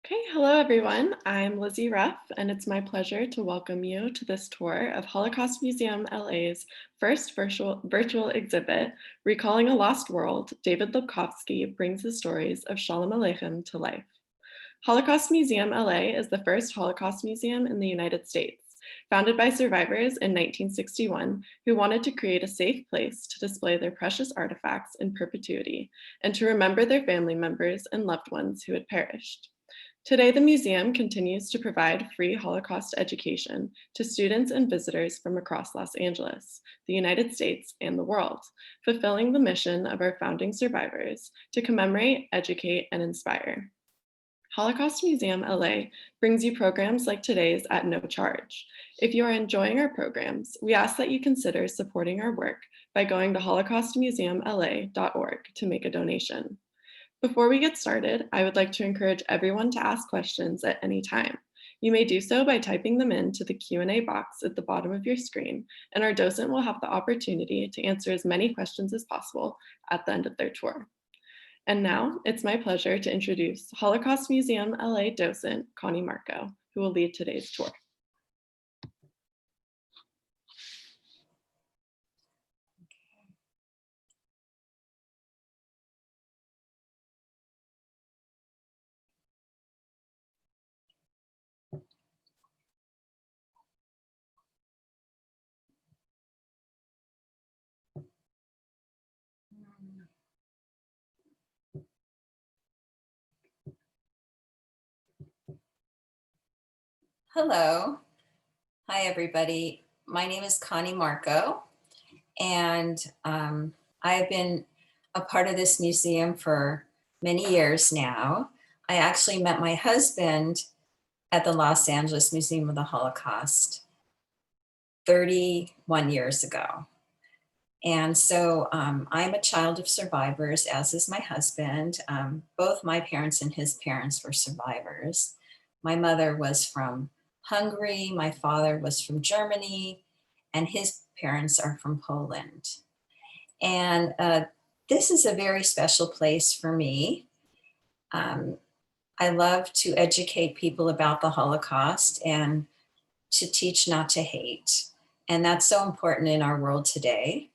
Okay, hello everyone. I'm Lizzie Ruff, and it's my pleasure to welcome you to this tour of Holocaust Museum LA's first virtual exhibit, Recalling a Lost World. David Labkovski brings the stories of Sholem Aleichem to life. Holocaust Museum LA is the first Holocaust museum in the United States, founded by survivors in 1961 who wanted to create a safe place to display their precious artifacts in perpetuity and to remember their family members and loved ones who had perished. Today, the museum continues to provide free Holocaust education to students and visitors from across Los Angeles, the United States, and the world, fulfilling the mission of our founding survivors to commemorate, educate, and inspire. Holocaust Museum LA brings you programs like today's at no charge. If you are enjoying our programs, we ask that you consider supporting our work by going to holocaustmuseumla.org to make a donation. Before we get started, I would like to encourage everyone to ask questions at any time. You may do so by typing them into the Q&A box at the bottom of your screen, and our docent will have the opportunity to answer as many questions as possible at the end of their tour. And now, it's my pleasure to introduce Holocaust Museum LA docent Connie Marco, who will lead today's tour. Hello. Hi, everybody. My name is Connie Marco, and I have been a part of this museum for many years now. I actually met my husband at the Los Angeles Museum of the Holocaust 31 years ago. And so I'm a child of survivors, as is my husband. Both my parents and his parents were survivors. My mother was from Hungary, my father was from Germany, and his parents are from Poland. And this is a very special place for me. I love to educate people about the Holocaust and to teach not to hate. And that's so important in our world today.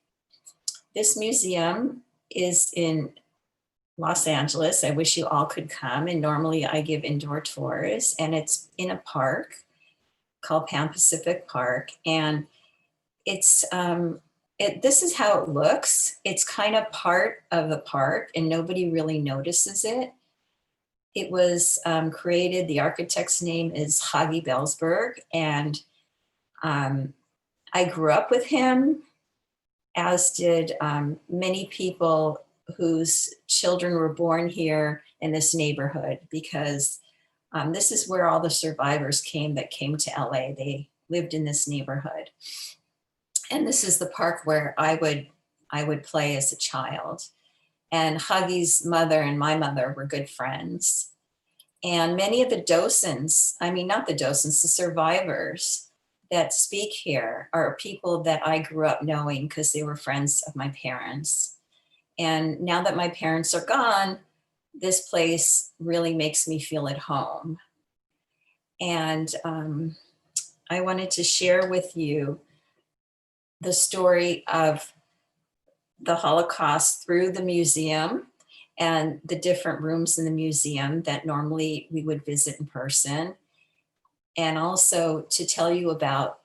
This museum is in Los Angeles. I wish you all could come. And normally I give indoor tours, and it's in a park called Pan Pacific Park. And it's this is how it looks. It's kind of part of the park, and nobody really notices it. It was created, the architect's name is Hagi Belsberg, and I grew up with him, as did many people whose children were born here in this neighborhood, because this is where all the survivors came that came to LA. They lived in this neighborhood. And this is the park where I would play as a child. And Hagi's mother and my mother were good friends. And many of the docents, not the docents, the survivors that speak here are people that I grew up knowing because they were friends of my parents. And now that my parents are gone, this place really makes me feel at home. And I wanted to share with you the story of the Holocaust through the museum and the different rooms in the museum that normally we would visit in person. And also to tell you about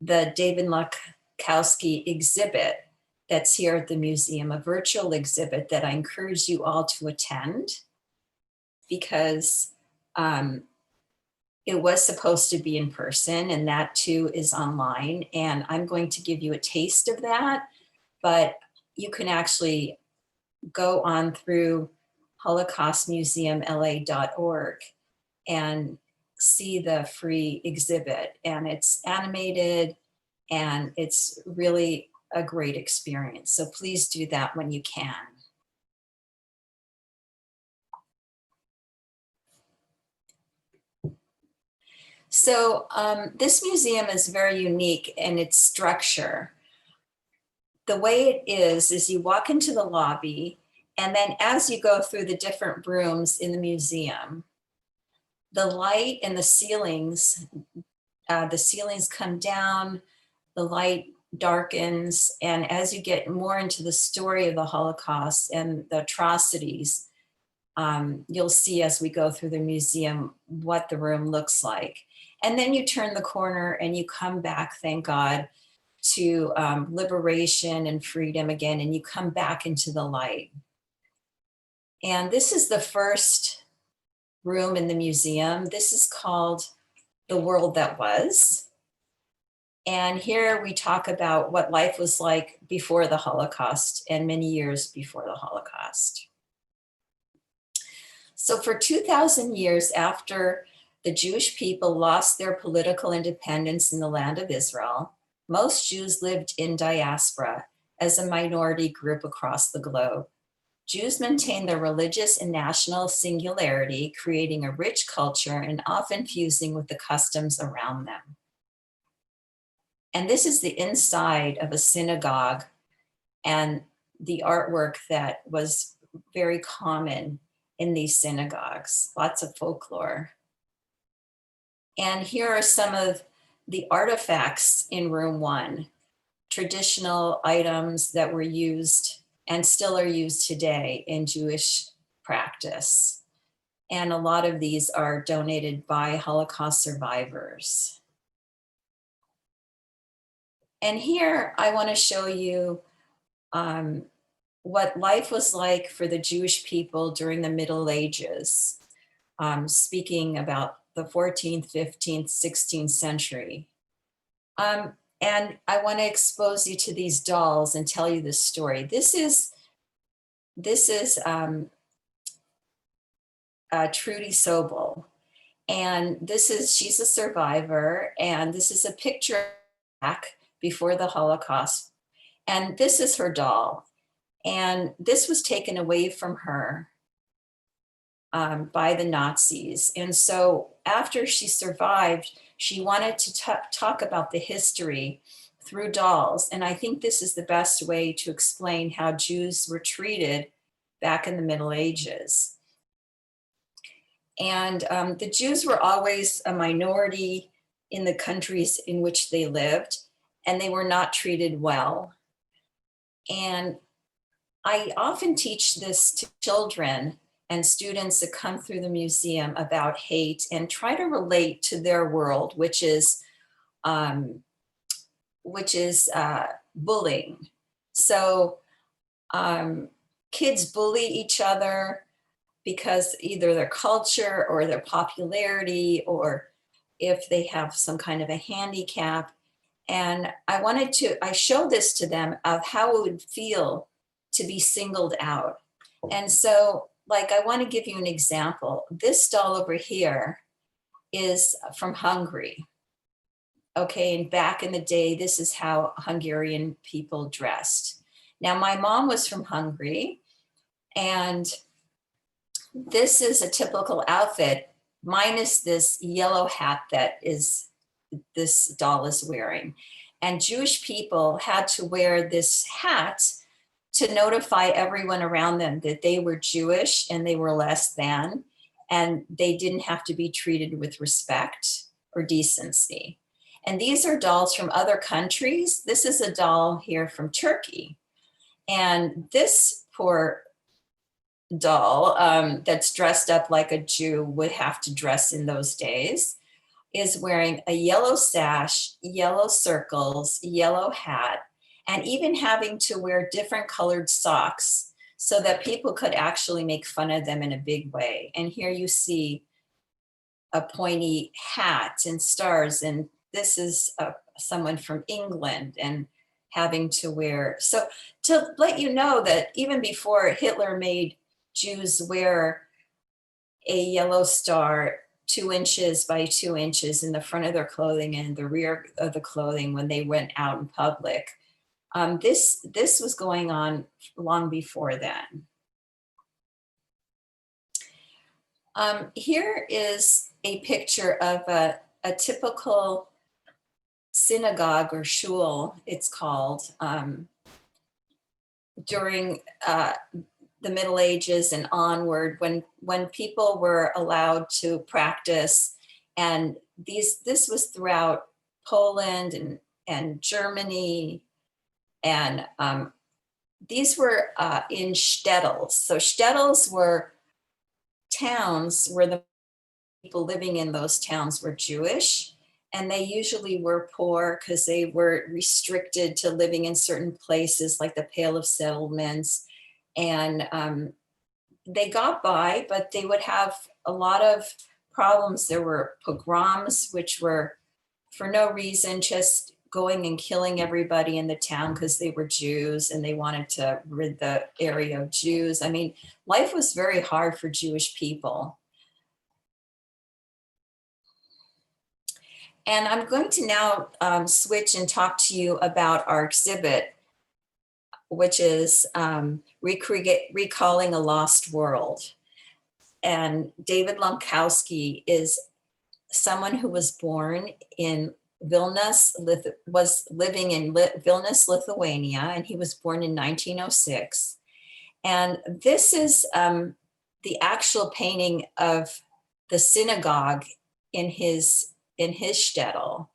the David Lakovsky exhibit that's here at the museum, a virtual exhibit that I encourage you all to attend, because it was supposed to be in person, and that too is online. And I'm going to give you a taste of that, but you can actually go on through holocaustmuseumla.org and see the free exhibit. And it's animated, and it's really a great experience. So please do that when you can. So this museum is very unique in its structure. The way it is you walk into the lobby, and then as you go through the different rooms in the museum, the light and the ceilings come down, the light darkens, and as you get more into the story of the Holocaust and the atrocities, you'll see as we go through the museum what the room looks like. And then you turn the corner and you come back, thank God, to liberation and freedom again, and you come back into the light. And this is the first room in the museum. This is called The World That Was. And here we talk about what life was like before the Holocaust and many years before the Holocaust. So for 2,000 years after the Jewish people lost their political independence in the land of Israel, most Jews lived in diaspora as a minority group across the globe. Jews maintained their religious and national singularity, creating a rich culture and often fusing with the customs around them. And this is the inside of a synagogue and the artwork that was very common in these synagogues, lots of folklore. And here are some of the artifacts in room 1, traditional items that were used and still are used today in Jewish practice. And a lot of these are donated by Holocaust survivors. And here I want to show you what life was like for the Jewish people during the Middle Ages, speaking about the 14th, 15th, 16th century. And I want to expose you to these dolls and tell you this story. This is Trudy Sobel. And she's a survivor. And this is a picture back before the Holocaust. And this is her doll. And this was taken away from her by the Nazis. And so after she survived, she wanted to talk about the history through dolls. And I think this is the best way to explain how Jews were treated back in the Middle Ages. And the Jews were always a minority in the countries in which they lived, and they were not treated well. And I often teach this to children and students that come through the museum about hate and try to relate to their world, which is bullying. So kids bully each other because either their culture or their popularity, or if they have some kind of a handicap. And I showed this to them of how it would feel to be singled out. And so, like, I want to give you an example. This doll over here is from Hungary. Okay, and back in the day, this is how Hungarian people dressed. Now, my mom was from Hungary, and this is a typical outfit, minus this yellow hat that this doll is wearing. And Jewish people had to wear this hat to notify everyone around them that they were Jewish and they were less than, and they didn't have to be treated with respect or decency. And these are dolls from other countries. This is a doll here from Turkey. And this poor doll that's dressed up like a Jew would have to dress in those days is wearing a yellow sash, yellow circles, yellow hat, and even having to wear different colored socks so that people could actually make fun of them in a big way. And here you see a pointy hat and stars, and this is someone from England and having to wear. So to let you know that even before Hitler made Jews wear a yellow star 2 inches by 2 inches in the front of their clothing and the rear of the clothing when they went out in public, this was going on long before then. Here is a picture of a typical synagogue or shul, it's called, during the Middle Ages and onward, when people were allowed to practice, and this was throughout Poland and Germany, and these were in shtetls. So shtetls were towns where the people living in those towns were Jewish, and they usually were poor because they were restricted to living in certain places like the Pale of Settlements, and they got by, but they would have a lot of problems. There were pogroms, which were for no reason, just going and killing everybody in the town because they were Jews and they wanted to rid the area of Jews. I mean, life was very hard for Jewish people. And I'm going to now switch and talk to you about our exhibit, which is Recalling a Lost World. And David Labkovski is someone who was born in Vilnius, was living in Vilnius, Lithuania, and he was born in 1906. And this is the actual painting of the synagogue in his shtetl,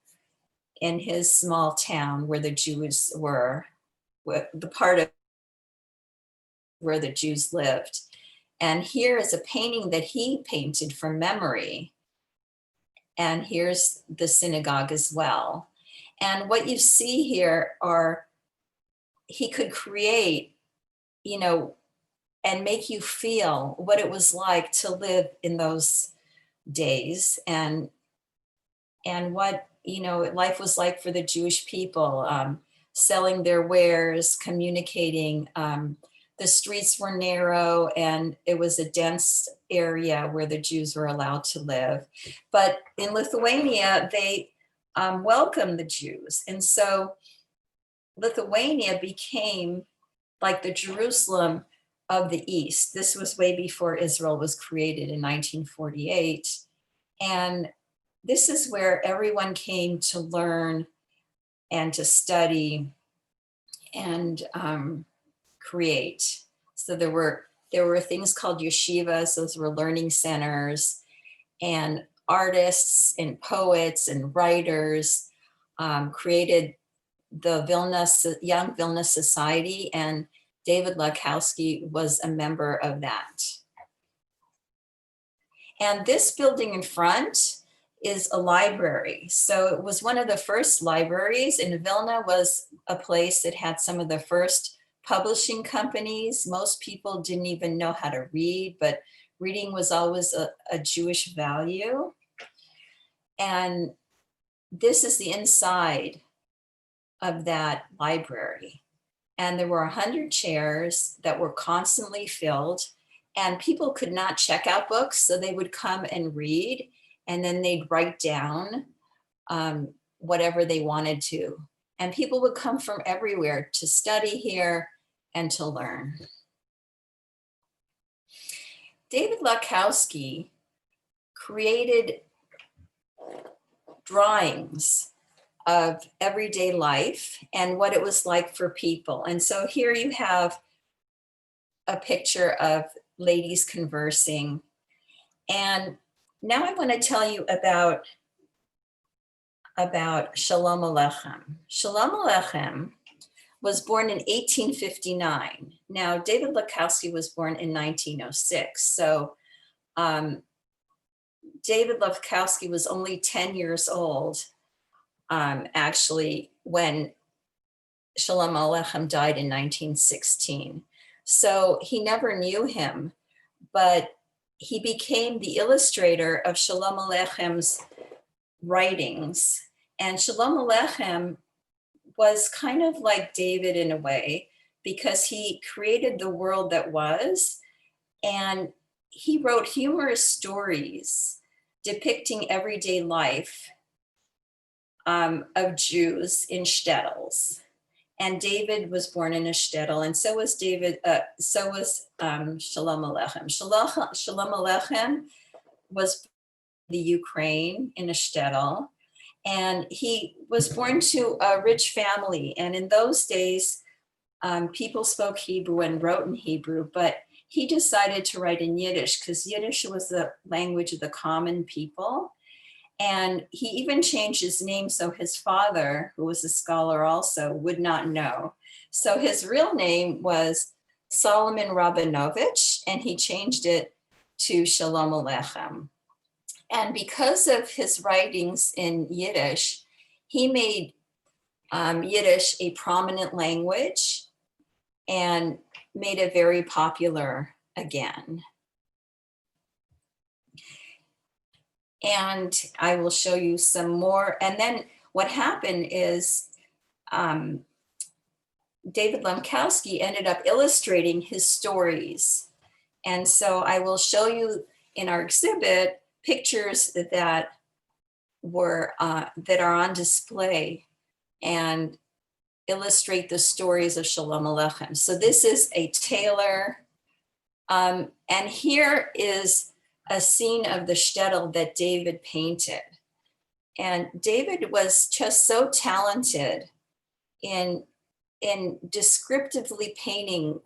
in his small town where the Jews were, the part of where the Jews lived. And here is a painting that he painted from memory. And here's the synagogue as well. And what you see here are, he could create, and make you feel what it was like to live in those days, and what, life was like for the Jewish people, selling their wares, communicating. The streets were narrow and it was a dense area where the Jews were allowed to live. But in Lithuania, they welcomed the Jews. And so Lithuania became like the Jerusalem of the East. This was way before Israel was created in 1948. And this is where everyone came to learn and to study and create. So there were things called yeshivas, those were learning centers, and artists and poets and writers created the Young Vilna Society, and David Lakovski was a member of that. And this building in front is a library. So it was one of the first libraries, and Vilna was a place that had some of the first publishing companies. Most people didn't even know how to read, but reading was always a Jewish value. And this is the inside of that library. And there were 100 chairs that were constantly filled, and people could not check out books, so they would come and read, and then they'd write down whatever they wanted to. And people would come from everywhere to study here and to learn. David Luckowski created drawings of everyday life and what it was like for people. And so here you have a picture of ladies conversing. And now I want to tell you about Sholem Aleichem. Sholem Aleichem was born in 1859. Now, David Labkovski was born in 1906. So David Labkovski was only 10 years old, actually, when Sholem Aleichem died in 1916. So he never knew him, but he became the illustrator of Sholem Aleichem's writings. And Sholem Aleichem was kind of like David in a way, because he created the world that was, and he wrote humorous stories depicting everyday life of Jews in shtetls. And David was born in a shtetl, and so was Sholem Aleichem. Sholem Aleichem was the Ukraine in a shtetl, and he was born to a rich family. And in those days, people spoke Hebrew and wrote in Hebrew, but he decided to write in Yiddish because Yiddish was the language of the common people. And he even changed his name so his father, who was a scholar also, would not know. So his real name was Solomon Rabinovich, and he changed it to Sholem Aleichem. And because of his writings in Yiddish, he made Yiddish a prominent language and made it very popular again. And I will show you some more. And then what happened is David Labkovski ended up illustrating his stories. And so I will show you in our exhibit pictures that were that are on display and illustrate the stories of Sholem Aleichem. So this is a tailor, and here is a scene of the shtetl that David painted. And David was just so talented in descriptively painting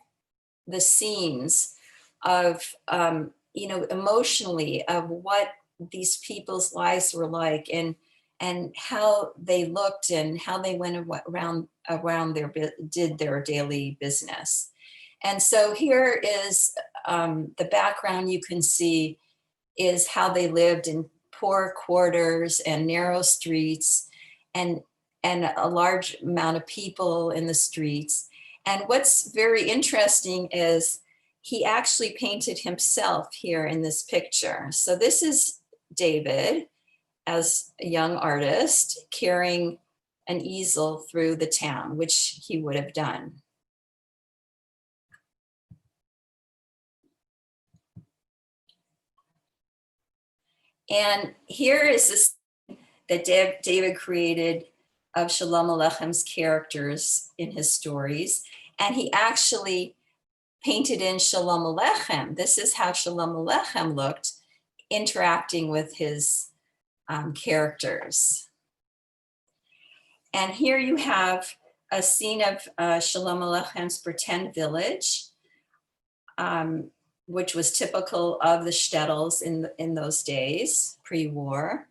the scenes of, emotionally of what these people's lives were like and how they looked and how they went around did their daily business. And so here is the background you can see is how they lived in poor quarters and narrow streets and a large amount of people in the streets. And what's very interesting is he actually painted himself here in this picture. So this is David as a young artist carrying an easel through the town, which he would have done. And here is this that David created of Sholem Aleichem's characters in his stories. And he actually painted in Sholem Aleichem. This is how Sholem Aleichem looked interacting with his characters. And here you have a scene of Sholem Aleichem's pretend village, which was typical of the shtetls in those days, pre-war.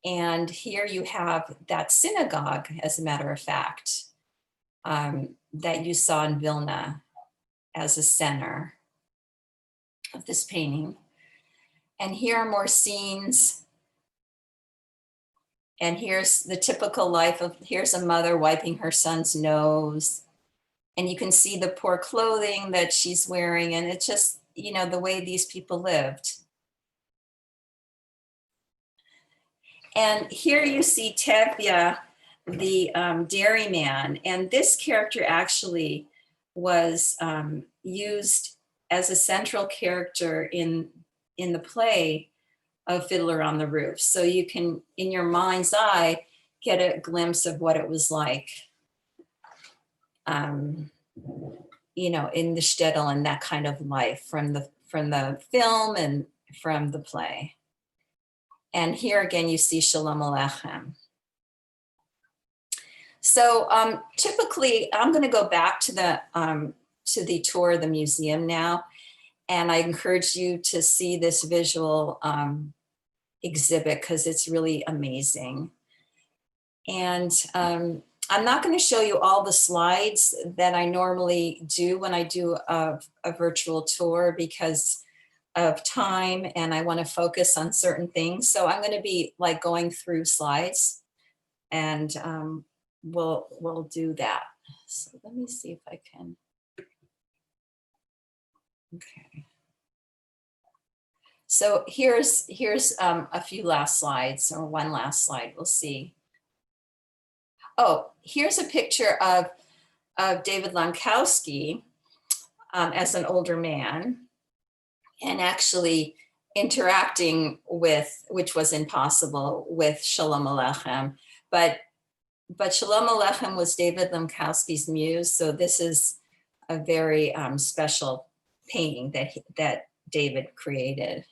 And here you have that synagogue, as a matter of fact, that you saw in Vilna as a center of this painting. And here are more scenes. And here's the typical life of, here's a mother wiping her son's nose. And you can see the poor clothing that she's wearing. And it's just, the way these people lived. And here you see Tevya, the dairyman. And this character actually was used as a central character in the play of Fiddler on the Roof. So you can, in your mind's eye, get a glimpse of what it was like, in the shtetl and that kind of life from the film and from the play. And here again, you see Sholem Aleichem. So typically, I'm going to go back to the tour of the museum now, and I encourage you to see this visual exhibit because it's really amazing. And I'm not going to show you all the slides that I normally do when I do a virtual tour because of time, and I want to focus on certain things. So I'm going to be like going through slides, and we'll do that. So let me see if I can. Okay. So here's a few last slides, or one last slide. We'll see. Oh, here's a picture of David Lankowski as an older man, and actually interacting with, which was impossible, with Sholem Aleichem. But Sholem Aleichem was David Lankowski's muse, so this is a very special painting that David created.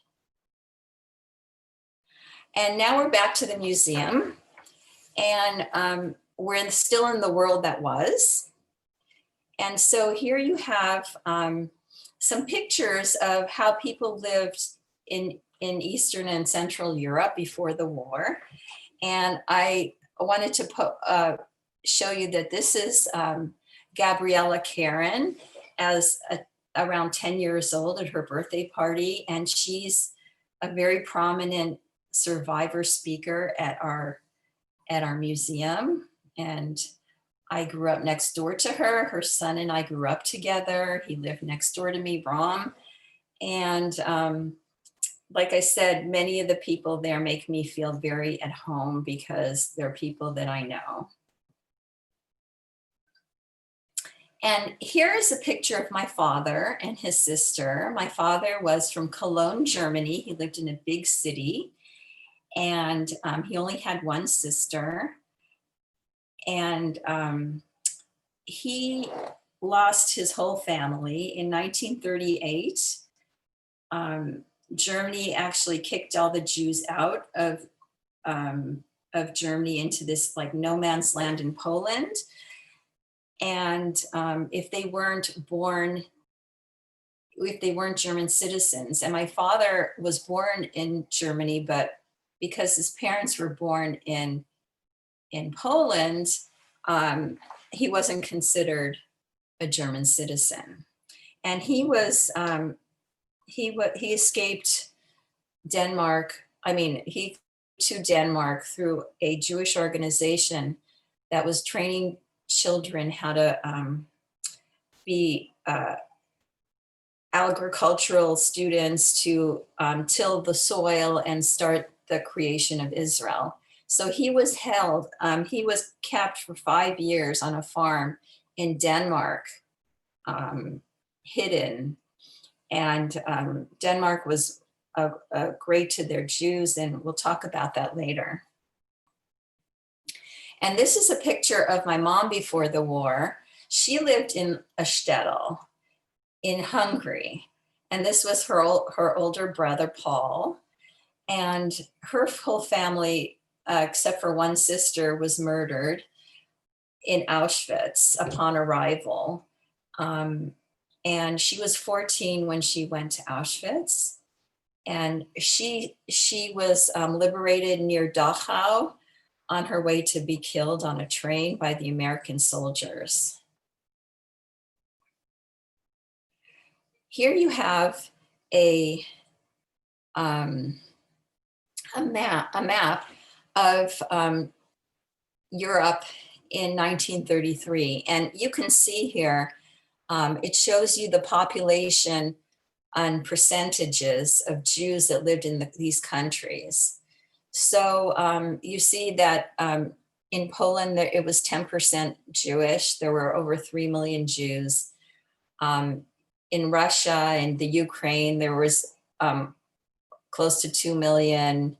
And now we're back to the museum, and we're still in the world that was. And so here you have some pictures of how people lived in Eastern and Central Europe before the war. And I wanted to show you that this is Gabriella Karen as around 10 years old at her birthday party. And she's a very prominent survivor speaker at our museum. And I grew up next door to her. Her son and I grew up together. He lived next door to me, Rom. And like I said, many of the people there make me feel very at home because they're people that I know. And here is a picture of my father and his sister. My father was from Cologne, Germany. He lived in a big city, and he only had one sister. And he lost his whole family in 1938. Germany actually kicked all the Jews out of Germany into this like no man's land in Poland. And if they weren't German citizens, and my father was born in Germany, but because his parents were born in Poland, he wasn't considered a German citizen. And he escaped Denmark. He to Denmark through a Jewish organization that was training children how to be agricultural students to till the soil and start the creation of Israel. So he was held, he was kept for 5 years on a farm in Denmark, hidden. And Denmark was great to their Jews, and we'll talk about that later. And this is a picture of my mom before the war. She lived in a shtetl in Hungary. And this was her older brother, Paul. And her whole family, except for one sister, was murdered in Auschwitz upon arrival. And she was 14 when she went to Auschwitz. And she was liberated near Dachau on her way to be killed on a train by the American soldiers. Here you have a map of Europe in 1933. And you can see here, it shows you the population and percentages of Jews that lived in these countries. So you see that in Poland, it was 10% Jewish. There were over 3 million Jews. In Russia and the Ukraine, there was close to 2 million.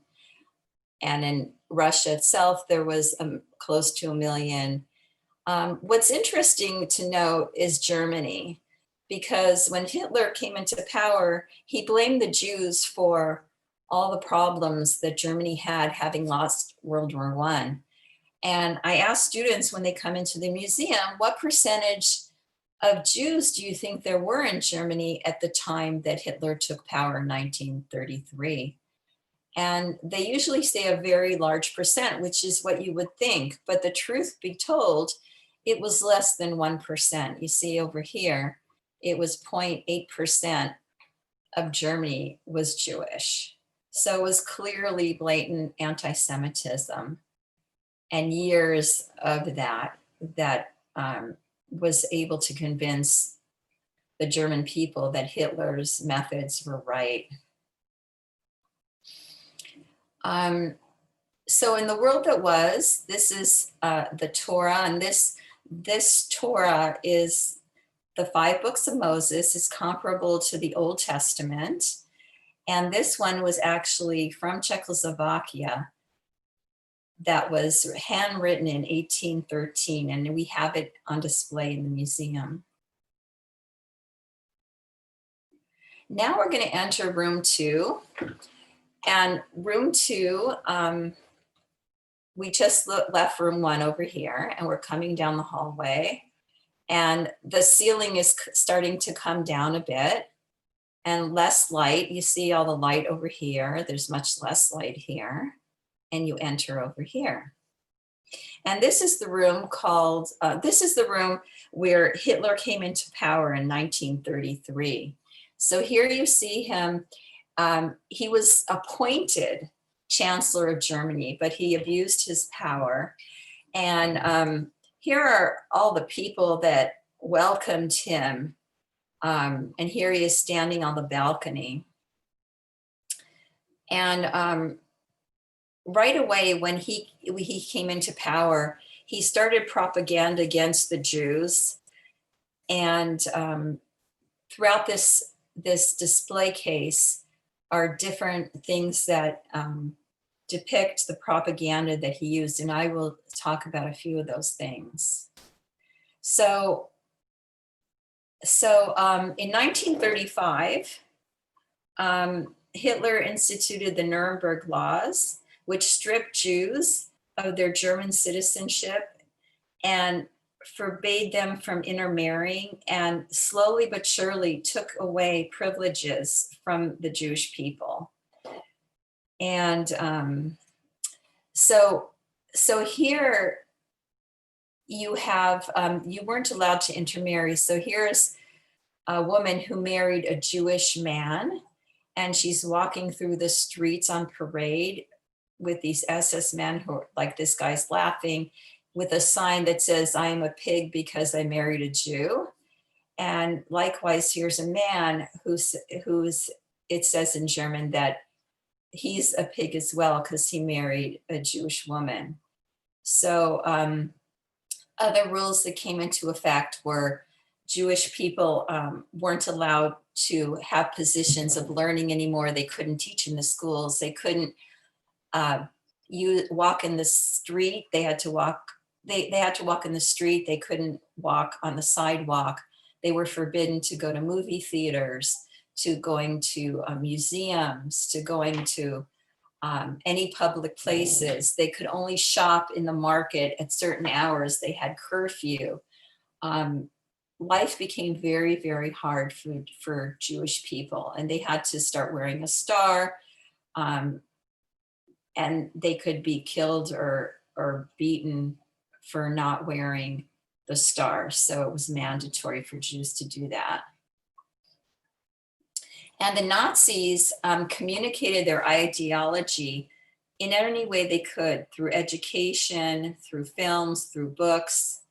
And in Russia itself, there was close to 1 million. What's interesting to note is Germany, because when Hitler came into power, he blamed the Jews for all the problems that Germany had having lost World War I. And I asked students when they come into the museum, what percentage of Jews do you think there were in Germany at the time that Hitler took power in 1933? And they usually say a very large percent, which is what you would think. But the truth be told, it was less than 1%. You see over here, it was 0.8% of Germany was Jewish. So it was clearly blatant anti-Semitism, and years of that was able to convince the German people that Hitler's methods were right. So in the world that was, this is the Torah, and this Torah is the 5 books of Moses, is comparable to the Old Testament. And this one was actually from Czechoslovakia that was handwritten in 1813, and we have it on display in the museum. Now we're going to enter room 2. And room 2, we just left room 1 over here, and we're coming down the hallway. And the ceiling is starting to come down a bit. and less light. You see all the light over here. There's much less light here. And you enter over here. And this is the room called, this is the room where Hitler came into power in 1933. So here you see him. He was appointed Chancellor of Germany, but he abused his power. And here are all the people that welcomed him. And here he is standing on the balcony. And right away, when he came into power, he started propaganda against the Jews. And throughout this display case are different things that depict the propaganda that he used. And I will talk about a few of those things. So in 1935, Hitler instituted the Nuremberg laws, which stripped Jews of their German citizenship and forbade them from intermarrying, and slowly but surely took away privileges from the Jewish people. And so here you have, you weren't allowed to intermarry. So here's a woman who married a Jewish man, and she's walking through the streets on parade with these SS men who are like, this guy's laughing, with a sign that says, "I am a pig because I married a Jew." And likewise, here's a man who's it says in German that he's a pig as well because he married a Jewish woman. So other rules that came into effect were Jewish people weren't allowed to have positions of learning anymore. They couldn't teach in the schools. They couldn't walk in the street. They had to walk. They had to walk in the street. They couldn't walk on the sidewalk. They were forbidden to go to movie theaters, to going to museums, to going to any public places. They could only shop in the market at certain hours. They had curfew. Life became very, very hard for Jewish people, and they had to start wearing a star, and they could be killed or beaten for not wearing the star. So it was mandatory for Jews to do that. And the Nazis communicated their ideology in any way they could, through education, through films, through books.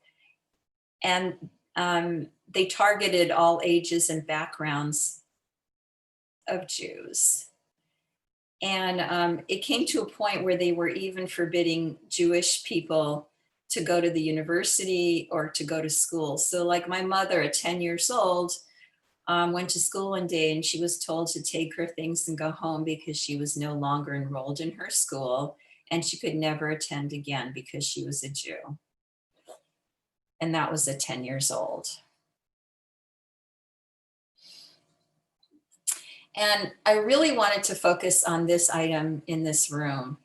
And they targeted all ages and backgrounds of Jews. And it came to a point where they were even forbidding Jewish people to go to the university or to go to school. So like my mother at 10 years old went to school one day, and she was told to take her things and go home because she was no longer enrolled in her school, and she could never attend again because she was a Jew. And that was at 10 years old. And I really wanted to focus on this item in this room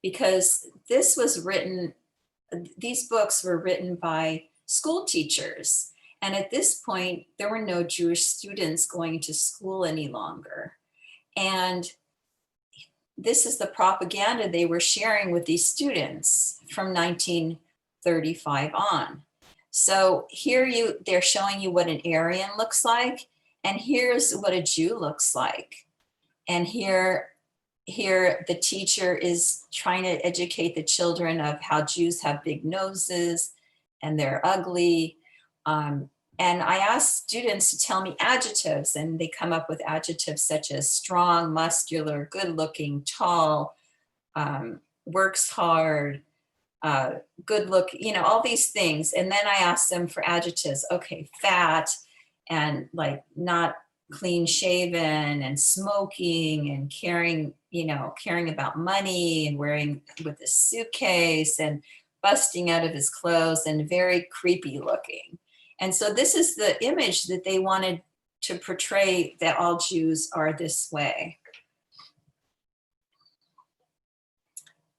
because this was written, these books were written by school teachers. And at this point, there were no Jewish students going to school any longer. And this is the propaganda they were sharing with these students from 1935 on. So here they're showing you what an Aryan looks like, and here's what a Jew looks like. And here the teacher is trying to educate the children of how Jews have big noses and they're ugly. And I asked students to tell me adjectives, and they come up with adjectives such as strong, muscular, good looking, tall, works hard, good look, all these things. And then I asked them for adjectives. Okay, fat, and like not clean shaven, and smoking, and caring about money, and wearing with a suitcase, and busting out of his clothes, and very creepy looking. And so this is the image that they wanted to portray, that all Jews are this way.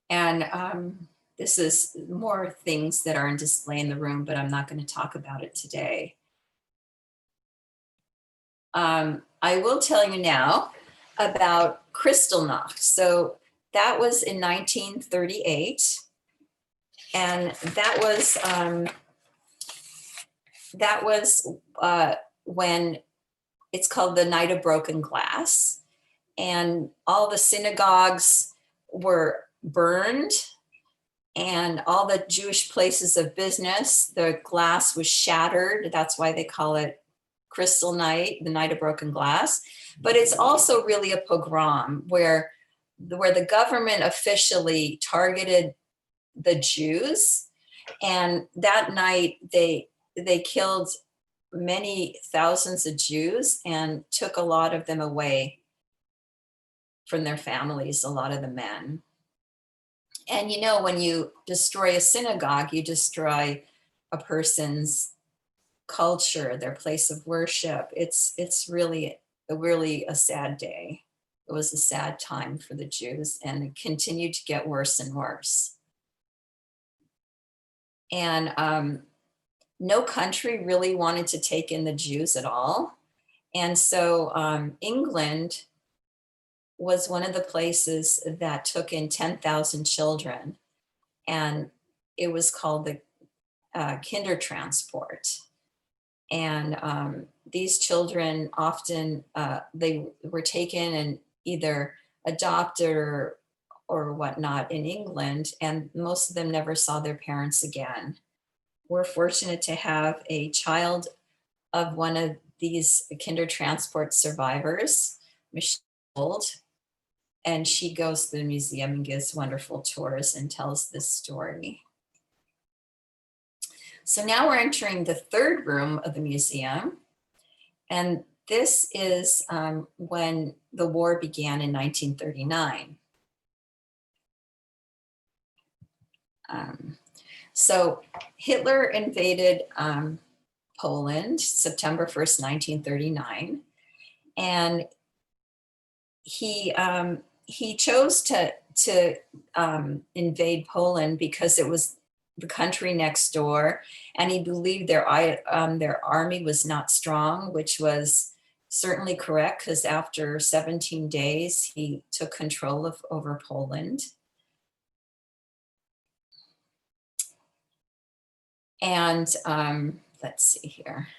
And this is more things that are on display in the room, but I'm not going to talk about it today. I will tell you now about Kristallnacht. So that was in 1938. And that was when it's called the Night of Broken Glass. And all the synagogues were burned, and all the Jewish places of business, the glass was shattered. That's why they call it Crystal Night, the Night of Broken Glass. But it's also really a pogrom where the government officially targeted the Jews. And that night they killed many thousands of Jews and took a lot of them away from their families, a lot of the men. And you know, when you destroy a synagogue, you destroy a person's culture, their place of worship. It's really a sad day. It was a sad time for the Jews, and it continued to get worse and worse. And no country really wanted to take in the Jews at all. And so England was one of the places that took in 10,000 children. And it was called the Kindertransport. And these children often, they were taken and either adopted or whatnot in England, and most of them never saw their parents again. We're fortunate to have a child of one of these Kindertransport survivors, Michelle, and she goes to the museum and gives wonderful tours and tells this story. So now we're entering the third room of the museum, and this is when the war began in 1939. So Hitler invaded Poland, September 1st, 1939. And he chose to invade Poland because it was the country next door, and he believed their army was not strong, which was certainly correct, because after 17 days, he took control over Poland. And let's see here.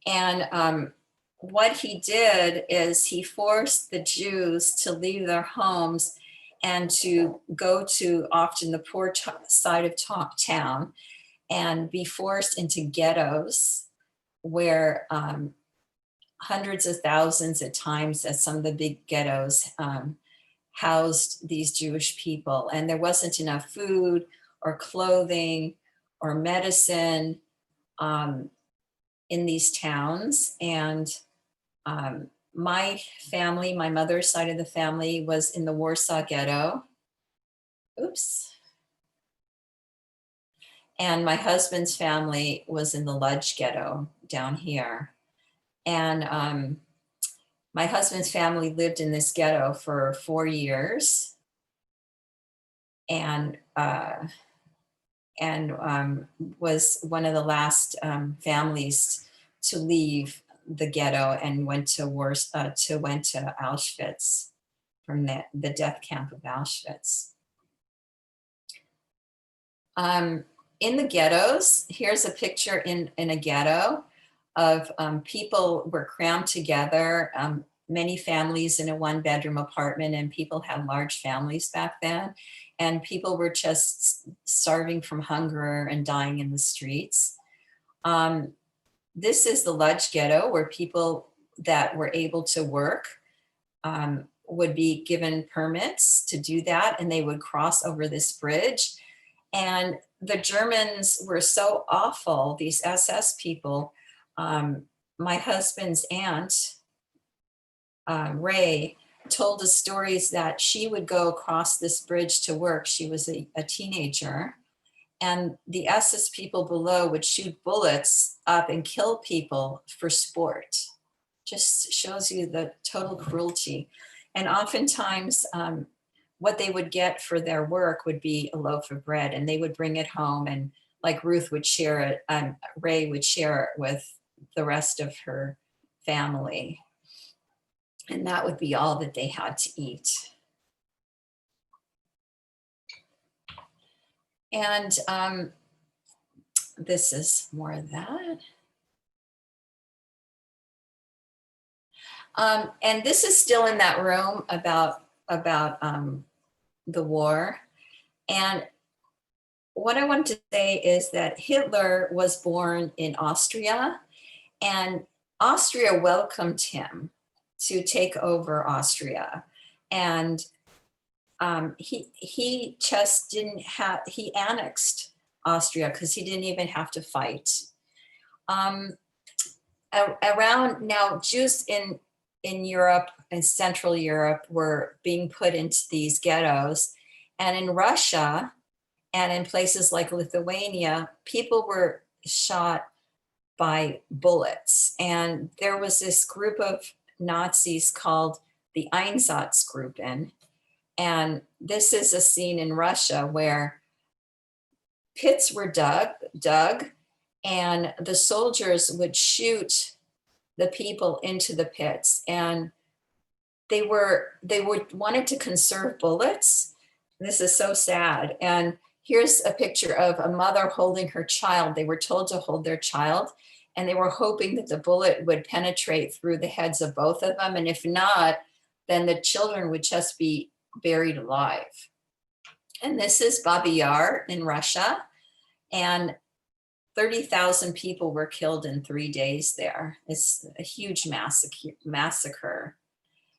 And what he did is he forced the Jews to leave their homes and to go to often the poor side of town and be forced into ghettos where hundreds of thousands at times at some of the big ghettos housed these Jewish people. And there wasn't enough food or clothing or medicine in these towns. And my family, my mother's side of the family, was in the Warsaw Ghetto. Oops. And my husband's family was in the Lodz Ghetto down here. And my husband's family lived in this ghetto for 4 years. And was one of the last families to leave the ghetto and went to Auschwitz, from the death camp of Auschwitz. In the ghettos, here's a picture in a ghetto of people were crammed together, many families in a one-bedroom apartment, and people had large families back then. And people were just starving from hunger and dying in the streets. This is the Lodz Ghetto, where people that were able to work would be given permits to do that, and they would cross over this bridge. And the Germans were so awful, these SS people. My husband's aunt, Ray, told us stories that she would go across this bridge to work. She was a teenager, and the SS people below would shoot bullets up and kill people for sport. Just shows you the total cruelty. And oftentimes what they would get for their work would be a loaf of bread, and they would bring it home, and like Ruth would share it, Ray would share it with the rest of her family. And that would be all that they had to eat. And this is more of that. And this is still in that room about the war. And what I want to say is that Hitler was born in Austria, and Austria welcomed him to take over Austria. And he just didn't have, he annexed Austria because he didn't even have to fight. Around now, Jews in Europe and Central Europe were being put into these ghettos. And in Russia and in places like Lithuania, people were shot by bullets. And there was this group of Nazis called the Einsatzgruppen. And this is a scene in Russia where pits were dug, and the soldiers would shoot the people into the pits. And they would wanted to conserve bullets. This is so sad. And here's a picture of a mother holding her child. They were told to hold their child, and they were hoping that the bullet would penetrate through the heads of both of them. And if not, then the children would just be buried alive. And this is Babi Yar in Russia. And 30,000 people were killed in 3 days there. It's a huge massacre.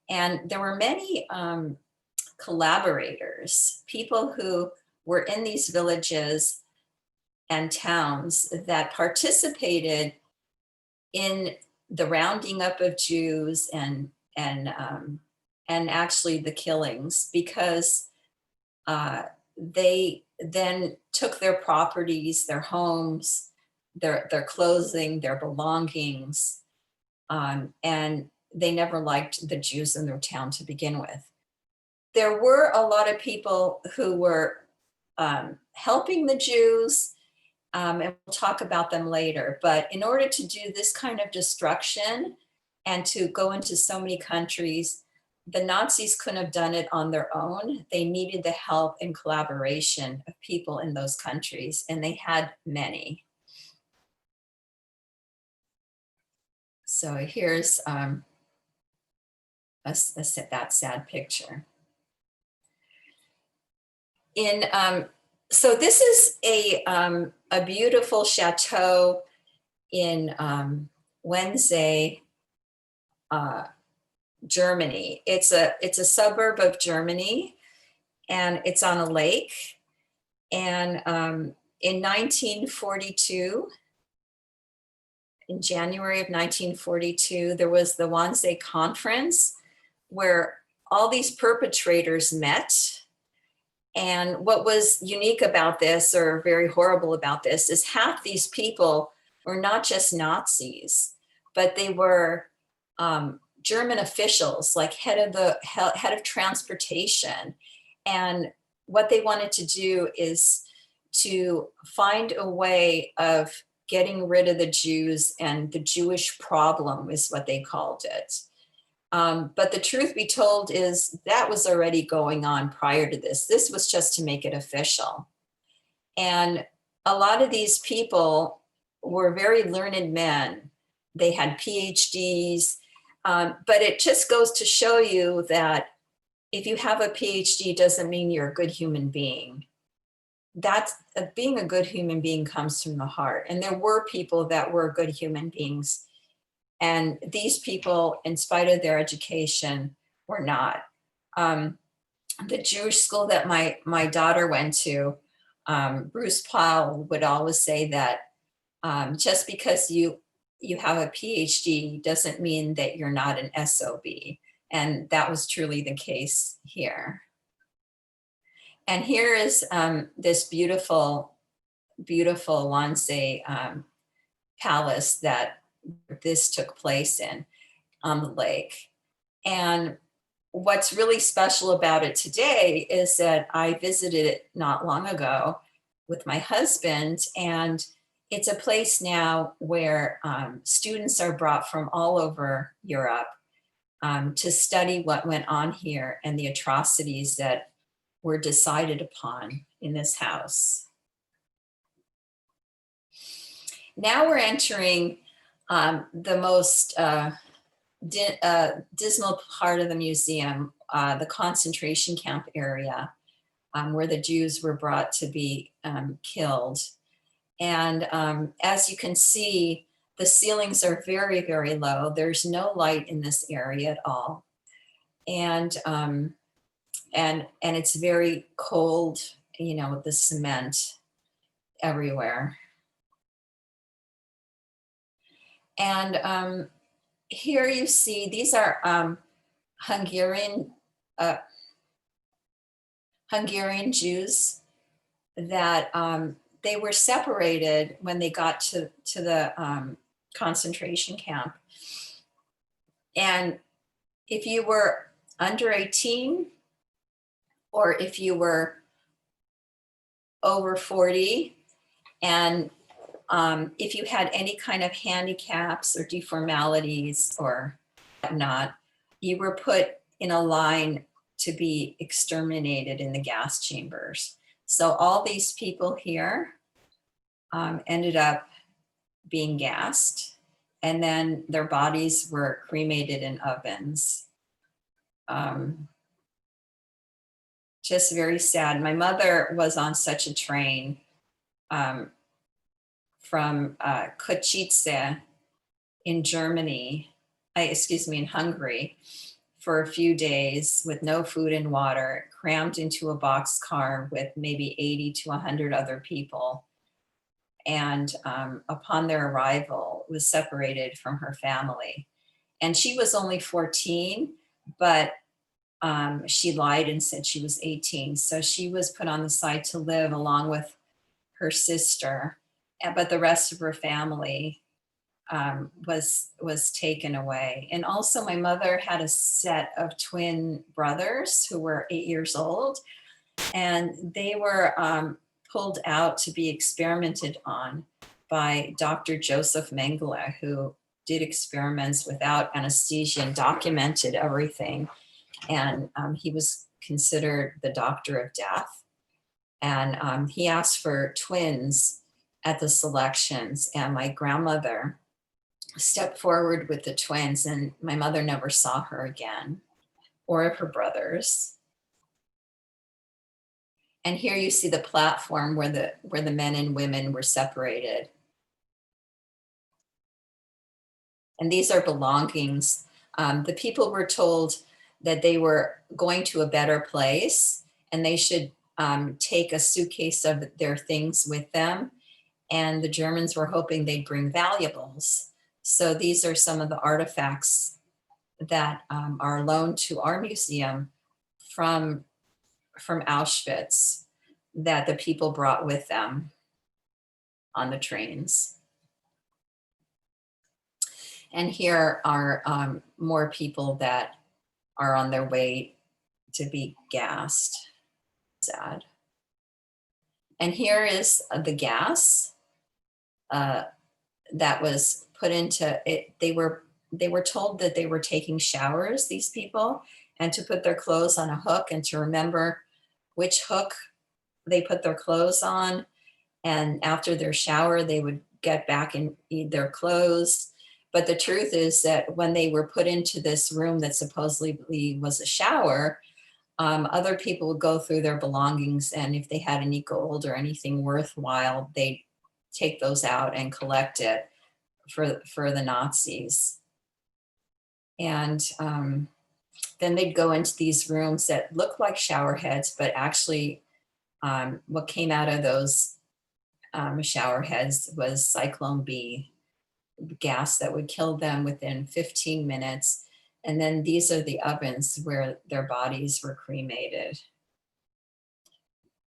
And there were many collaborators, people who were in these villages and towns that participated in the rounding up of Jews and actually the killings, because they then took their properties, their homes, their clothing, their belongings, and they never liked the Jews in their town to begin with. There were a lot of people who were helping the Jews, and we'll talk about them later. But in order to do this kind of destruction and to go into so many countries, the Nazis couldn't have done it on their own. They needed the help and collaboration of people in those countries, and they had many. So here's that sad picture. So this is a beautiful chateau in Wannsee, Germany. It's a suburb of Germany, and it's on a lake. And in 1942, in January of 1942, there was the Wannsee Conference where all these perpetrators met. And what was unique about this, or very horrible about this, is half these people were not just Nazis, but they were German officials, like head of transportation. And what they wanted to do is to find a way of getting rid of the Jews, and the Jewish problem is what they called it. But the truth be told is that was already going on prior to this. This was just to make it official. And a lot of these people were very learned men. They had PhDs, but it just goes to show you that if you have a PhD doesn't mean you're a good human being. That's being a good human being comes from the heart. And there were people that were good human beings. And these people, in spite of their education, were not. The Jewish school that my daughter went to, Bruce Powell would always say that just because you have a PhD doesn't mean that you're not an SOB. And that was truly the case here. And here is this beautiful, beautiful Alonse Palace that this took place in on the lake. And what's really special about it today is that I visited it not long ago with my husband, and it's a place now where students are brought from all over Europe to study what went on here and the atrocities that were decided upon in this house. Now we're entering the most dismal part of the museum, the concentration camp area, where the Jews were brought to be killed. And as you can see, the ceilings are very, very low. There's no light in this area at all. And it's very cold, you know, with the cement everywhere. And here you see, these are Hungarian Jews that they were separated when they got to the concentration camp. And if you were under 18, or if you were over 40, and if you had any kind of handicaps or deformalities or whatnot, you were put in a line to be exterminated in the gas chambers. So all these people here ended up being gassed, and then their bodies were cremated in ovens. Just very sad. My mother was on such a train from Košice in Germany, in Hungary, for a few days with no food and water, crammed into a boxcar with maybe 80 to 100 other people. And upon their arrival, was separated from her family. And she was only 14, but she lied and said she was 18. So she was put on the side to live along with her sister, but the rest of her family was taken away. And also my mother had a set of twin brothers who were 8 years old, and they were pulled out to be experimented on by Dr. Joseph Mengele, who did experiments without anesthesia and documented everything. And he was considered the doctor of death. And he asked for twins at the selections, and my grandmother stepped forward with the twins, and my mother never saw her again, or of her brothers. And here you see the platform where the men and women were separated. And these are belongings. The people were told that they were going to a better place, and they should take a suitcase of their things with them. And the Germans were hoping they'd bring valuables. So these are some of the artifacts that are loaned to our museum from Auschwitz that the people brought with them on the trains. And here are more people that are on their way to be gassed. Sad. And here is the gas that was put into it. They were told that they were taking showers, these people, and to put their clothes on a hook and to remember which hook they put their clothes on. And after their shower, they would get back and eat their clothes. But the truth is that when they were put into this room that supposedly was a shower, other people would go through their belongings, and if they had any gold or anything worthwhile, they'd take those out and collect it for the Nazis. And then they'd go into these rooms that looked like shower heads, but actually what came out of those shower heads was Cyclone B gas that would kill them within 15 minutes. And then these are the ovens where their bodies were cremated.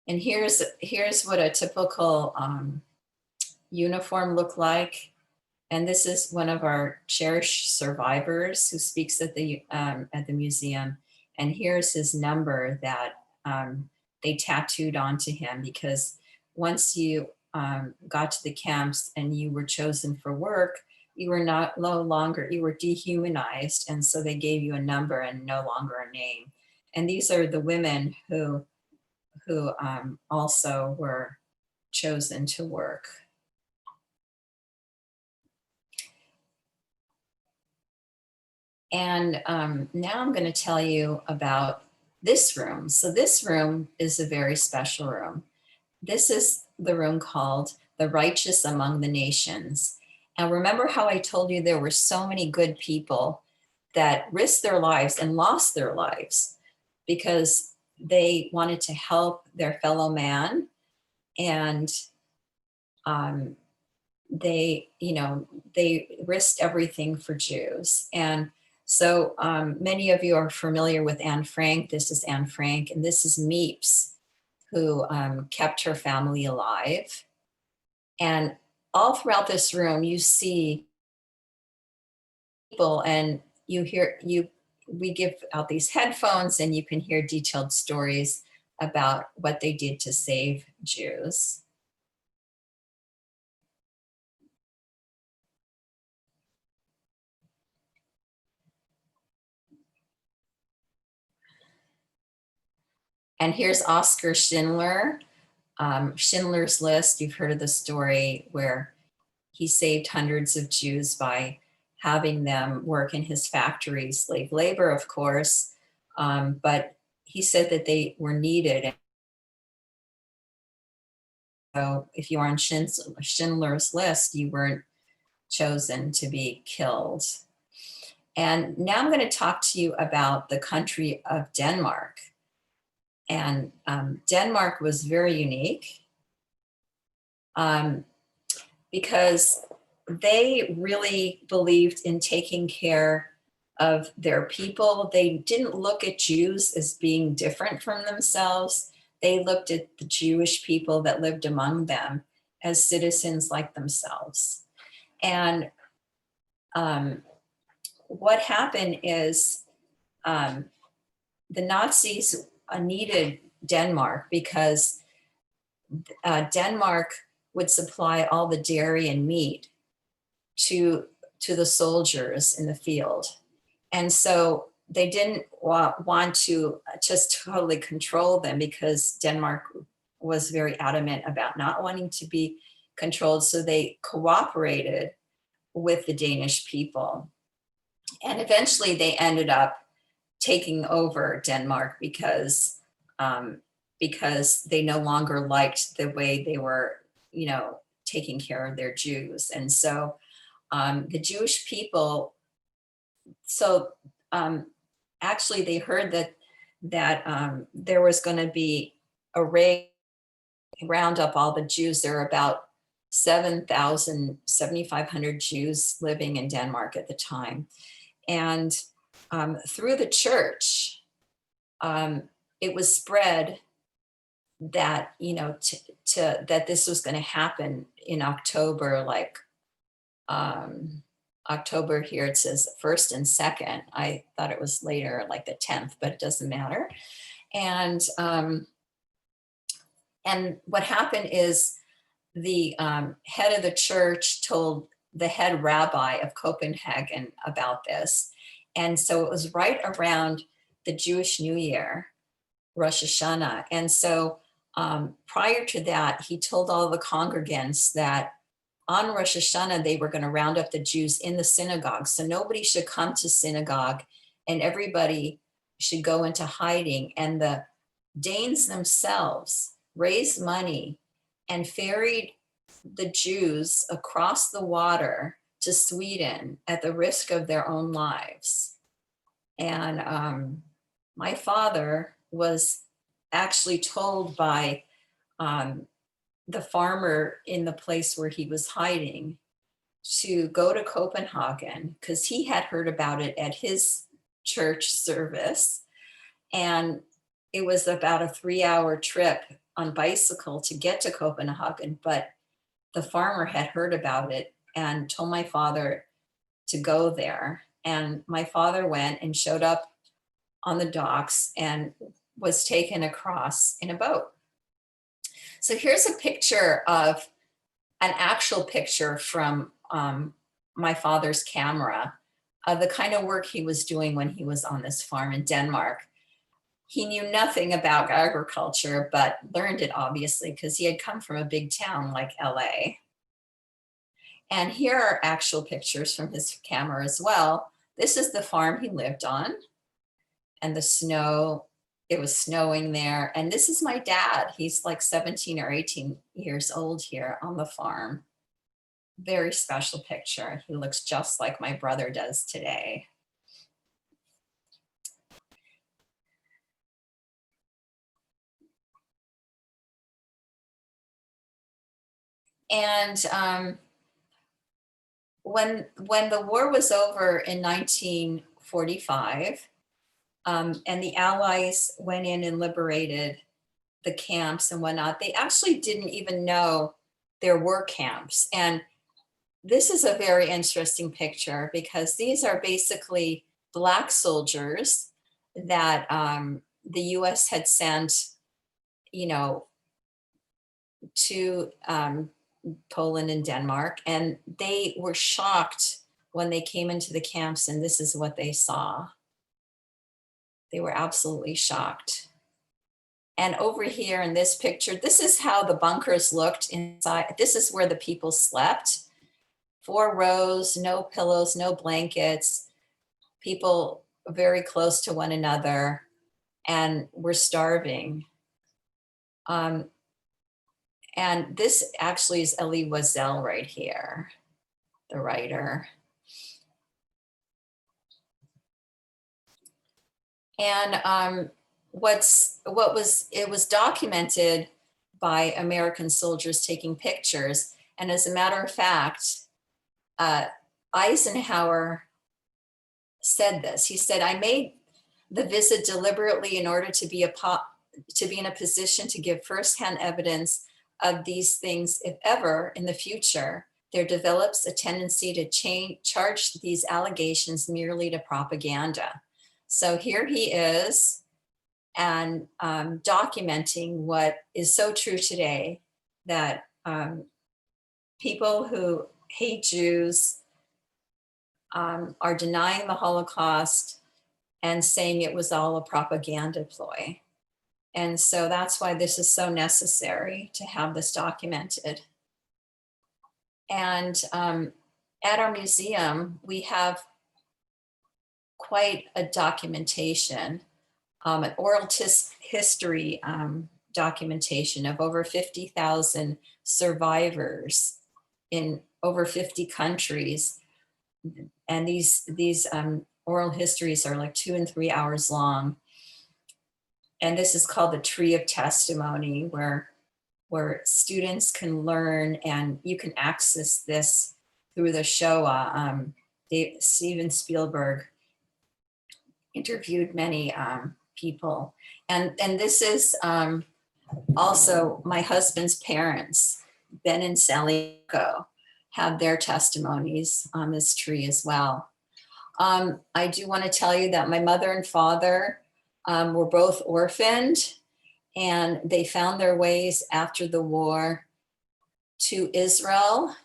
And here's what a typical uniform looked like. And this is one of our cherished survivors who speaks at the museum. And here's his number that they tattooed onto him, because once you got to the camps and you were chosen for work, you were no longer, you were dehumanized. And so they gave you a number and no longer a name. And these are the women who also were chosen to work. And now I'm going to tell you about this room. So this room is a very special room. This is the room called The Righteous Among the Nations. And remember how I told you there were so many good people that risked their lives and lost their lives because they wanted to help their fellow man, and they risked everything for Jews. And so many of you are familiar with Anne Frank. This is Anne Frank, and this is Meeps, who kept her family alive. And all throughout this room, you see people, and we give out these headphones, and you can hear detailed stories about what they did to save Jews. And here's Oskar Schindler. Schindler's List, you've heard of the story where he saved hundreds of Jews by having them work in his factory, slave labor, of course. But he said that they were needed. So if you were on Schindler's List, you weren't chosen to be killed. And now I'm going to talk to you about the country of Denmark. And Denmark was very unique because they really believed in taking care of their people. They didn't look at Jews as being different from themselves. They looked at the Jewish people that lived among them as citizens like themselves. And what happened is the Nazis needed Denmark because Denmark would supply all the dairy and meat to the soldiers in the field. And so they didn't want to just totally control them because Denmark was very adamant about not wanting to be controlled. So they cooperated with the Danish people. And eventually they ended up taking over Denmark because they no longer liked the way they were, taking care of their Jews. And so the Jewish people, actually they heard that there was going to be a raid, round up all the Jews. There were about 7,500 Jews living in Denmark at the time. And through the church, it was spread that, that this was going to happen in October, October here, it says 1st and 2nd. I thought it was later, like the 10th, but it doesn't matter. And what happened is the head of the church told the head rabbi of Copenhagen about this. And so it was right around the Jewish New Year, Rosh Hashanah. And so prior to that, he told all the congregants that on Rosh Hashanah, they were going to round up the Jews in the synagogue. So nobody should come to synagogue and everybody should go into hiding. And the Danes themselves raised money and ferried the Jews across the water to Sweden at the risk of their own lives. And my father was actually told by the farmer in the place where he was hiding to go to Copenhagen because he had heard about it at his church service. And it was about a 3-hour trip on bicycle to get to Copenhagen, but the farmer had heard about it and told my father to go there. And my father went and showed up on the docks and was taken across in a boat. So here's a picture of an actual picture from my father's camera, the kind of work he was doing when he was on this farm in Denmark. He knew nothing about agriculture, but learned it obviously because he had come from a big town like LA. And here are actual pictures from his camera as well. This is the farm he lived on, and the snow, it was snowing there. And this is my dad. He's like 17 or 18 years old here on the farm. Very special picture. He looks just like my brother does today. And when the war was over in 1945, and the Allies went in and liberated the camps and whatnot, they actually didn't even know there were camps. And this is a very interesting picture because these are basically Black soldiers that the US had sent, to Poland and Denmark. And they were shocked when they came into the camps, and this is what they saw. They were absolutely shocked. And over here in this picture, this is how the bunkers looked inside. This is where the people slept. 4 rows, no pillows, no blankets, people very close to one another, and were starving. And this actually is Elie Wiesel right here, the writer. And it was documented by American soldiers taking pictures. And as a matter of fact, Eisenhower said this. He said, "I made the visit deliberately in order to be in a position to give firsthand evidence of these things if ever in the future there develops a tendency to charge these allegations merely to propaganda." So here he is, and documenting what is so true today, that people who hate Jews are denying the Holocaust and saying it was all a propaganda ploy. And so that's why this is so necessary to have this documented. And at our museum, we have quite a documentation, an oral history documentation of over 50,000 survivors in over 50 countries. And these oral histories are like 2 and 3 hours long. And this is called the Tree of Testimony, where students can learn, and you can access this through the Shoah. Steven Spielberg interviewed many people. And this is also my husband's parents, Ben and Sally Marco, have their testimonies on this tree as well. I do want to tell you that my mother and father were both orphaned, and they found their ways after the war to Israel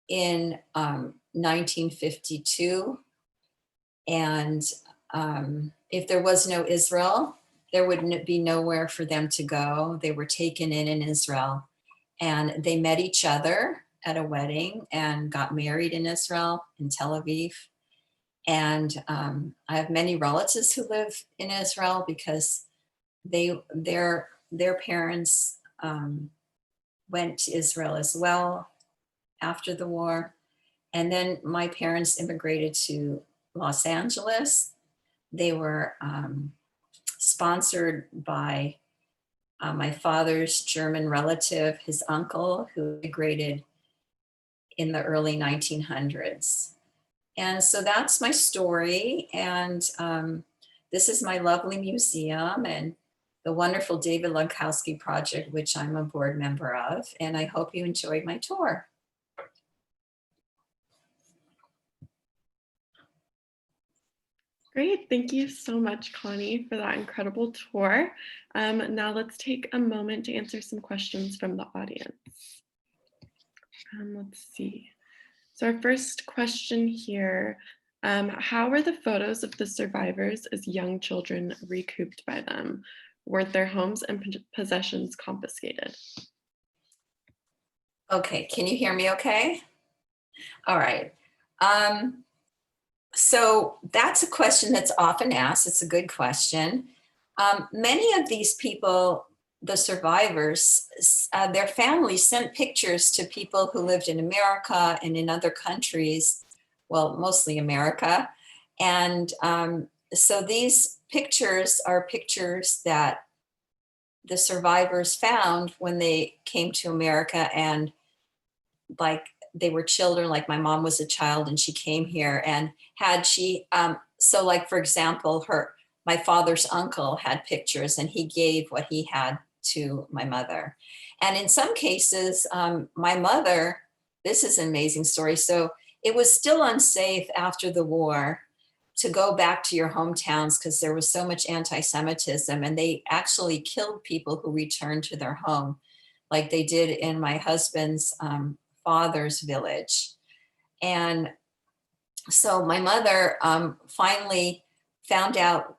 in 1952. And if there was no Israel, there would be nowhere for them to go. They were taken in Israel, and they met each other at a wedding and got married in Israel, in Tel Aviv. And I have many relatives who live in Israel because their parents went to Israel as well after the war. And then my parents immigrated to Los Angeles. They were sponsored by my father's German relative, his uncle, who immigrated in the early 1900s. And so that's my story. And this is my lovely museum and the wonderful David Labkovski project, which I'm a board member of. And I hope you enjoyed my tour. Great, thank you so much, Connie, for that incredible tour. Now let's take a moment to answer some questions from the audience. Let's see. So our first question here, how were the photos of the survivors as young children recouped by them? Were their homes and possessions confiscated? Okay, can you hear me okay? All right. Um, so that's a question that's often asked. It's a good question. Many of these people, the survivors, their families sent pictures to people who lived in America and in other countries, well, mostly America. And so these pictures are pictures that the survivors found when they came to America, and like they were children, like my mom was a child and she came here, and had she so like for example, my father's uncle had pictures and he gave what he had to my mother. And in some cases, my mother, this is an amazing story. So it was still unsafe after the war to go back to your hometowns because there was so much anti-Semitism, and they actually killed people who returned to their home, like they did in my husband's father's village. And so my mother finally found out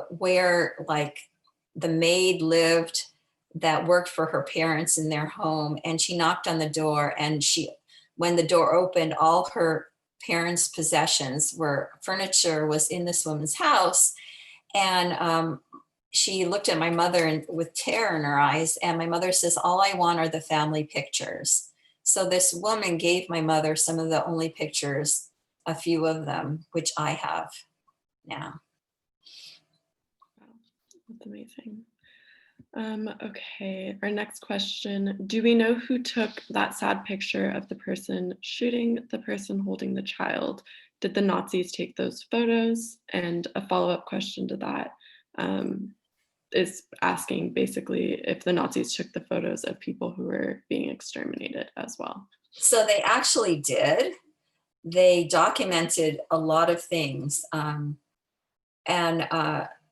where like the maid lived that worked for her parents in their home. And she knocked on the door, and when the door opened, all her parents' possessions were furniture was in this woman's house. And she looked at my mother with terror in her eyes. And my mother says, "All I want are the family pictures." So this woman gave my mother some of the only pictures, a few of them, which I have now. Wow, that's amazing. Okay, our next question. Do we know who took that sad picture of the person shooting the person holding the child? Did the Nazis take those photos? And a follow-up question to that is asking basically if the Nazis took the photos of people who were being exterminated as well. So they actually did. They documented a lot of things. And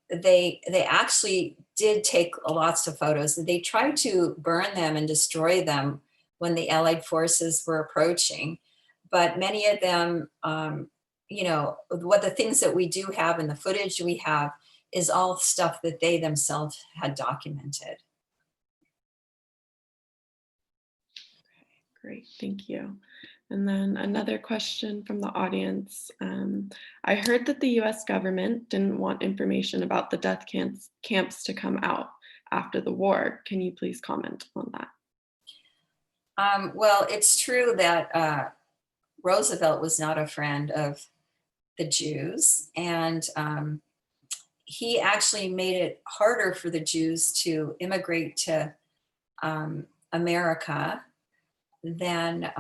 they actually did take lots of photos. They tried to burn them and destroy them when the Allied forces were approaching, but many of them, what the things that we do have and the footage we have is all stuff that they themselves had documented. Great, thank you. And then another question from the audience. I heard that the US government didn't want information about the death camps to come out after the war. Can you please comment on that? Well, it's true that Roosevelt was not a friend of the Jews, and he actually made it harder for the Jews to immigrate to America than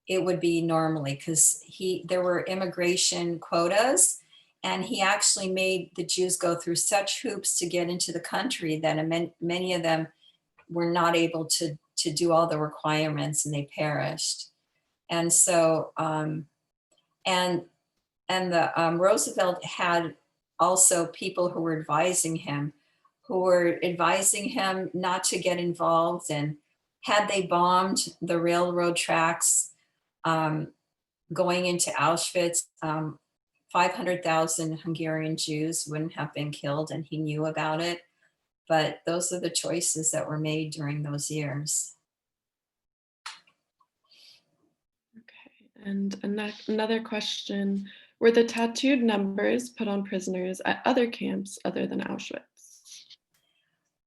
it would be normally, because there were immigration quotas, and he actually made the Jews go through such hoops to get into the country that many of them were not able to do all the requirements, and they perished. And so and the Roosevelt had also people who were advising him, not to get involved. And had they bombed the railroad tracks going into Auschwitz, 500,000 Hungarian Jews wouldn't have been killed, and he knew about it. But those are the choices that were made during those years. Okay, and another question. Were the tattooed numbers put on prisoners at other camps other than Auschwitz?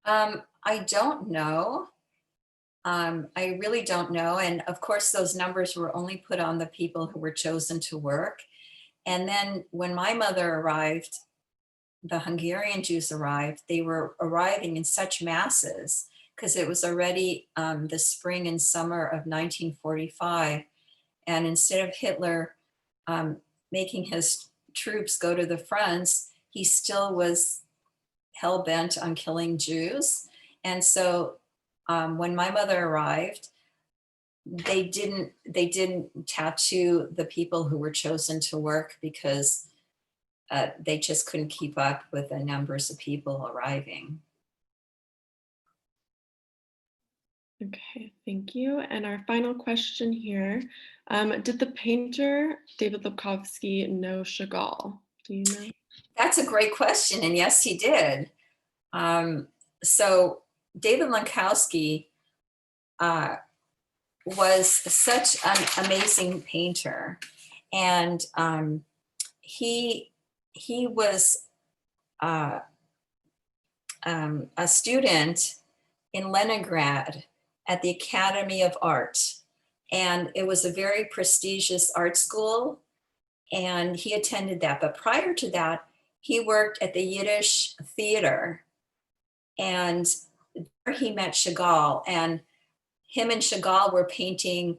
I don't know. I really don't know. And of course, those numbers were only put on the people who were chosen to work. And then when my mother arrived, the Hungarian Jews arrived, they were arriving in such masses because it was already the spring and summer of 1945. And instead of Hitler making his troops go to the fronts, he still was hell bent on killing Jews. And so when my mother arrived, they didn't tattoo the people who were chosen to work because they just couldn't keep up with the numbers of people arriving. Okay, thank you. And our final question here, did the painter David Labkovski know Chagall? Do you know? That's a great question. And yes, he did. Um, so David Lenkowski uh, was such an amazing painter. And he was uh, a student in Leningrad at the Academy of Art. And it was a very prestigious art school, and he attended that. But prior to that, he worked at the Yiddish theater, and there he met Chagall, and him and Chagall were painting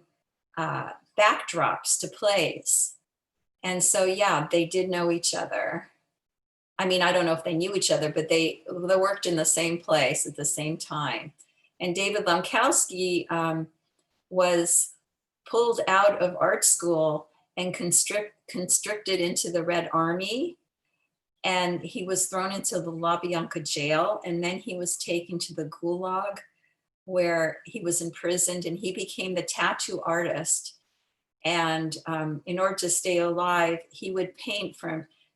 backdrops to plays. And so, yeah, they did know each other. I mean, I don't know if they knew each other, but they worked in the same place at the same time. And David Lankowski was pulled out of art school and constricted into the Red Army. And he was thrown into the Lubyanka jail. And then he was taken to the Gulag, where he was imprisoned, and he became the tattoo artist. And in order to stay alive, he would paint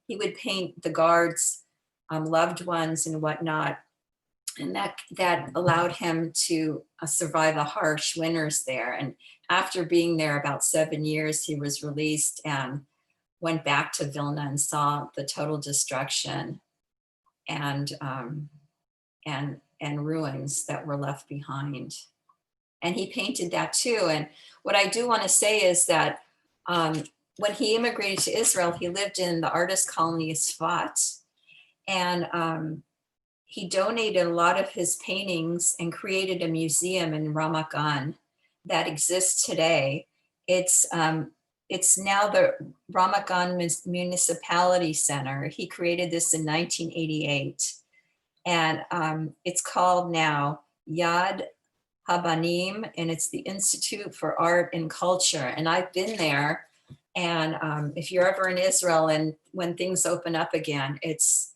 the guards, loved ones and whatnot. And that allowed him to survive the harsh winters there. And after being there about 7 years, he was released and went back to Vilna and saw the total destruction and ruins that were left behind. And he painted that too. And what I do want to say is that when he immigrated to Israel, he lived in the artist colony of Sfat. And he donated a lot of his paintings and created a museum in Ramat Gan that exists today. It's now the Ramat Gan Municipality Center. He created this in 1988. And it's called now Yad Habanim, and it's the Institute for Art and Culture. And I've been there. And if you're ever in Israel and when things open up again, it's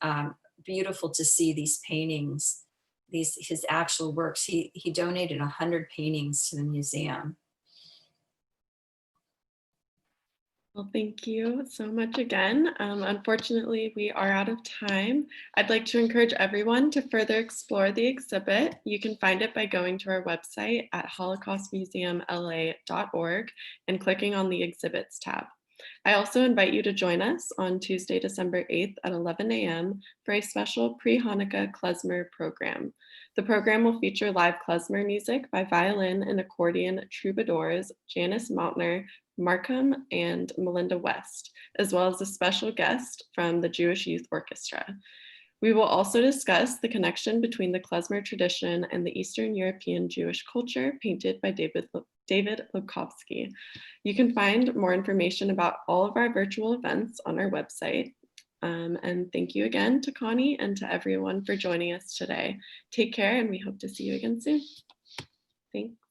beautiful to see these paintings, his actual works. He donated 100 paintings to the museum. Well, thank you so much again. Unfortunately, we are out of time. I'd like to encourage everyone to further explore the exhibit. You can find it by going to our website at holocaustmuseumla.org and clicking on the exhibits tab. I also invite you to join us on Tuesday, December 8th at 11 a.m. for a special pre-Hanukkah klezmer program. The program will feature live klezmer music by violin and accordion troubadours Janice Mautner, Markham, and Melinda West, as well as a special guest from the Jewish Youth Orchestra. We will also discuss the connection between the klezmer tradition and the Eastern European Jewish culture painted by David Labkovski. You can find more information about all of our virtual events on our website. And thank you again to Connie and to everyone for joining us today. Take care, and we hope to see you again soon. Thanks.